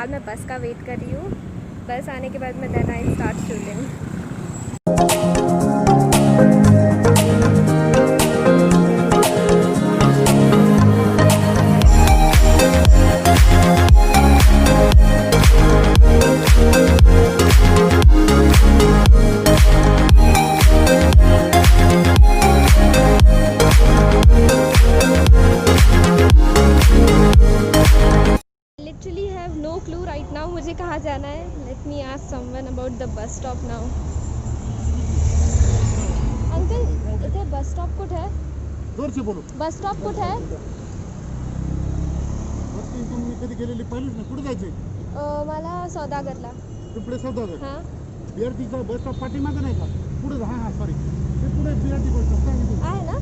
फ़िलहाल मैं बस का वेट कर रही हूँ। बस आने के बाद मैं then I start shooting. Literally have no clue right now मुझे कहाँ जाना है. Let me ask someone about the bus stop now. Uncle इथे बस स्टॉप कुठे है? जोर से बोलो. बस स्टॉप कुठे है? बस तुम्ही कधी गेलेली पाहिलीच नाही. कुठे जायचंय? मला सौदागरला. पिंपळे सौदागर. हां. बीआरटीचा बस स्टॉप पाठीमागे नाही का? पुढे हां हां सॉरी. ते पुढे बीआरटी बस स्टॉप सांगितलं. आहे ना?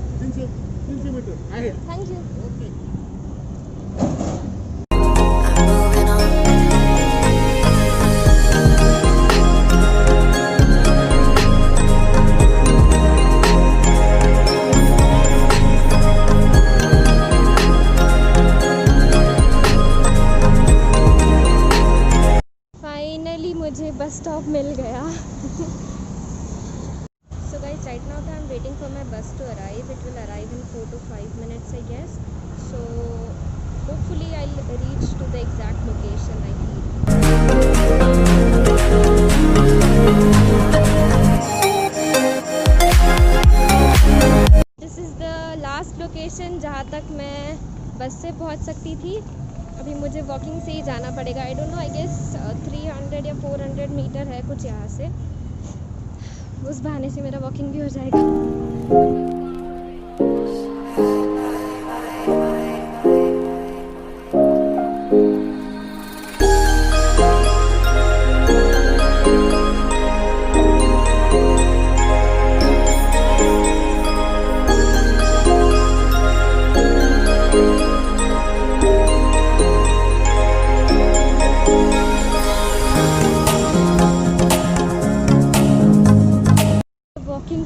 300 मीटर आहे. Thank you. ओके. मुझे बस स्टॉप मिल गया. So guys, right now I'm waiting for my bus to arrive. It will arrive in 4 to 5 minutes, I guess. So hopefully I'll reach to the exact location I feel. This is the last location जहाँ तक मैं बस से पहुँच सकती थी. अभी मुझे वॉकिंग से ही जाना पड़ेगा. I don't know, I guess 300 या 400 मीटर है कुछ यहाँ से. उस बहाने से मेरा वॉकिंग भी हो जाएगा.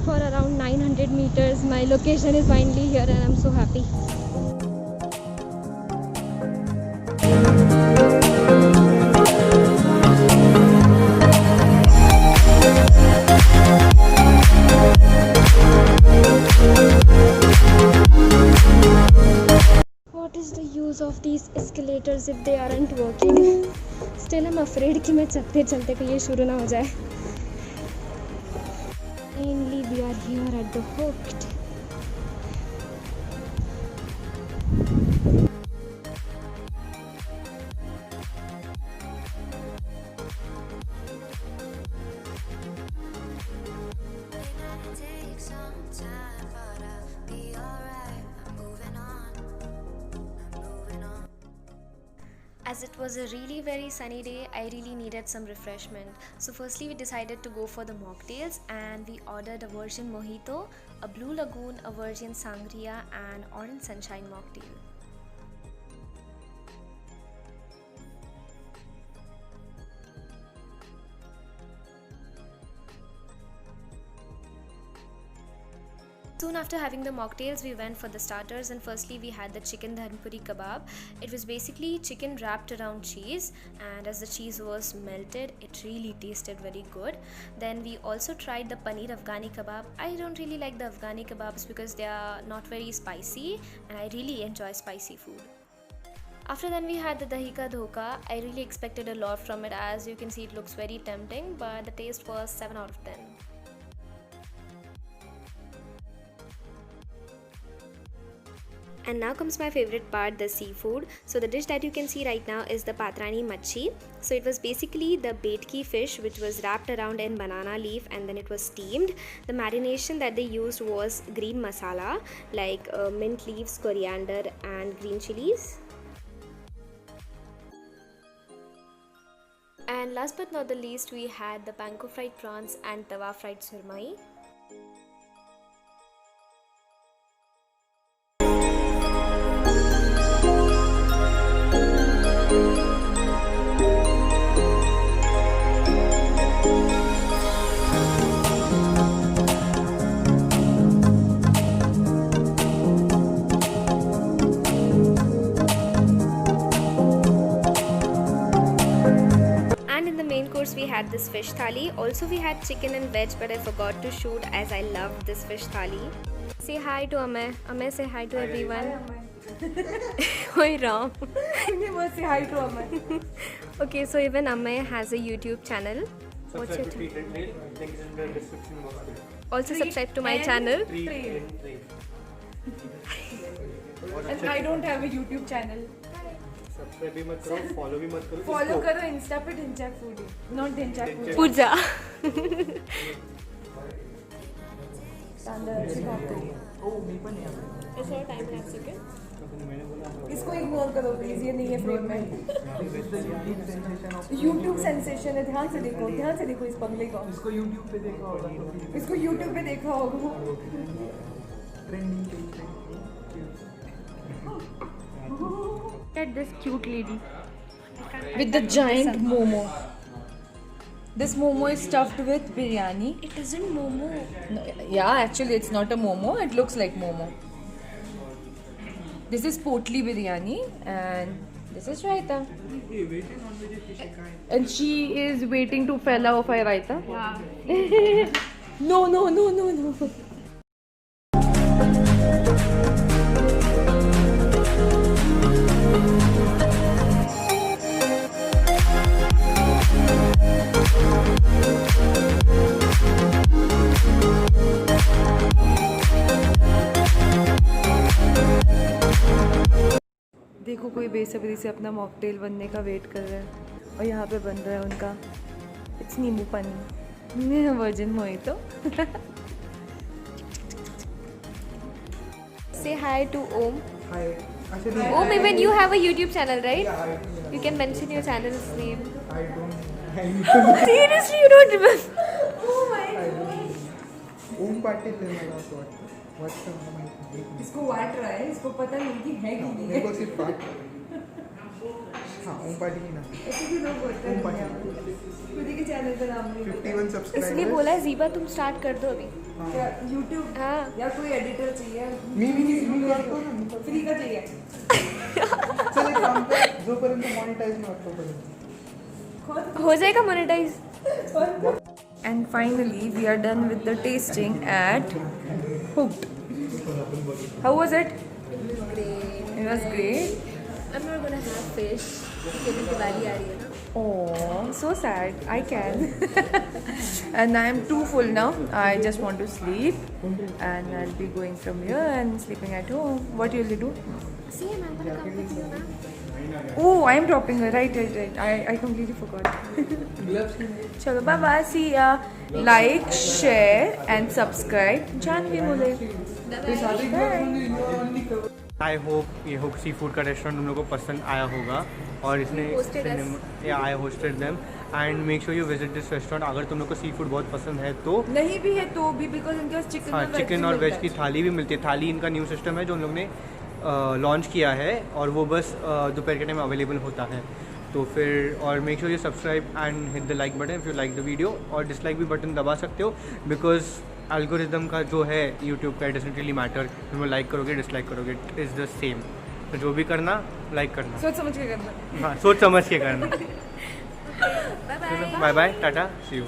For around 900 meters, my location is finally here and I'm so happy. What is the use of these escalators if they aren't working? Still I'm afraid कि मैं चलते चलते कहीं ये शुरू ना हो जाए. Finally we are here at the hooked. As it was a really very sunny day, I really needed some refreshment. So firstly we decided to go for the mocktails and we ordered a virgin mojito, a blue lagoon, a virgin sangria and orange sunshine mocktail. Soon after having the mocktails, we went for the starters, and firstly we had the chicken dhanpuri kebab. It was basically chicken wrapped around cheese, and as the cheese was melted, it really tasted very good. Then we also tried the paneer Afghani kebab. I don't really like the Afghani kebabs because they are not very spicy, and I really enjoy spicy food. After then we had the dahi ka dhoka. I really expected a lot from it. As you can see, it looks very tempting, but the taste was 7 out of 10. And now comes my favorite part, the seafood. So the dish that you can see right now is the patrani machi. So it was basically the betki fish which was wrapped around in banana leaf and then it was steamed. The marination that they used was green masala like mint leaves, coriander and green chilies. And last but not the least, we had the panko fried prawns and tawa fried surmai. And in the main course we had this fish thali. Also we had chicken and veg, but I forgot to shoot as I loved this fish thali. Say hi to Amay. Amay, say hi to everyone. Oi Ram. Say hi to Amay. Okay, so even Amay has a YouTube channel. What's your channel? Link is in the description box. Also subscribe to my channel. And I don't have a YouTube channel. Subscribe भी मत करो, follow भी मत करो. Follow करो Insta पे Dhinchak foodie, not Dhinchak foodie. Pooja. इसको ignore करो प्लीज, ये नहीं है फ्रेम में. YouTube सेंसेशन है, ध्यान से देखो इस बंगले को. इसको YouTube पे देखा होगा. At this cute lady with the giant momo. This momo is stuffed with biryani. It isn't momo. No, yeah, actually it's not a momo. It looks like momo. This is potli biryani and this is raita. And she is waiting to fell off her raita. Yeah. No. देखो कोई बेसब्री से अपना mocktail बनने का wait कर रहा है और यहाँ पे बन रहा है उनका इट्स नींबू पानी virgin mojito. Say hi to Om. Hi. Om, even you have a YouTube channel, right? You can mention your channel's name. I don't. Seriously, you don't remember? ओम पाटिल है मेरा शॉट. व्हाट्स द इसको वाट रहा है, इसको पता नहीं कि है कि नहीं मेरे को सिर्फ पाट. हाँ, ओम पाटिल ही ना. ऐसे भी लोग बोलते हैं खुद के चैनल का नाम नहीं 51 सब्सक्राइबर्स. इसलिए बोला है जीबा तुम स्टार्ट कर दो अभी. क्या YouTube हाँ. या कोई एडिटर चाहिए मी करतो ना. फ्री का चाहिए. चल एक काम कर, जोपर्यंत मॉनिटाइज नाही होत तोपर्यंत. हो जाएगा monetise. And finally we are done with the tasting at Hooked. How was it? Great. It was great. I'm not gonna have fish. क्योंकि दिवाली आ रही है ना. Oh, so sad. I can. And I am too full now. I just want to sleep. And I'll be going from here and sleeping at home. What will you do? See, I'm gonna come with you now. Oh, I am dropping her. Right. I completely forgot. Chalo, bye bye. See ya. Like, share, and subscribe. Janvi Mule. Bye. I hope ये hook sea food का restaurant तुम लोगों को पसंद आया होगा और इसने आई hosted them and make sure you visit this restaurant. अगर तुम लोग को सी फूड बहुत पसंद है तो नहीं भी है तो भी बिकॉज इनके पास चिकन हाँ, चिकन और वेज की थाली भी मिलती है. थाली इनका न्यू सिस्टम है जो उन लोग ने लॉन्च किया है और वो बस दोपहर के टाइम अवेलेबल होता है. तो फिर और make sure you subscribe and hit the like button if you like the video. और डिसलाइक भी बटन दबा सकते हो बिकॉज एल्गोरिदम का जो है यूट्यूब का डजंट रियली मैटर. तुम लाइक करोगे डिसलाइक करोगे इट इज़ द सेम. तो जो भी करना लाइक करना. सोच समझ के करना. हाँ, सोच समझ के करना. Bye bye. Bye bye, ta ta, see you.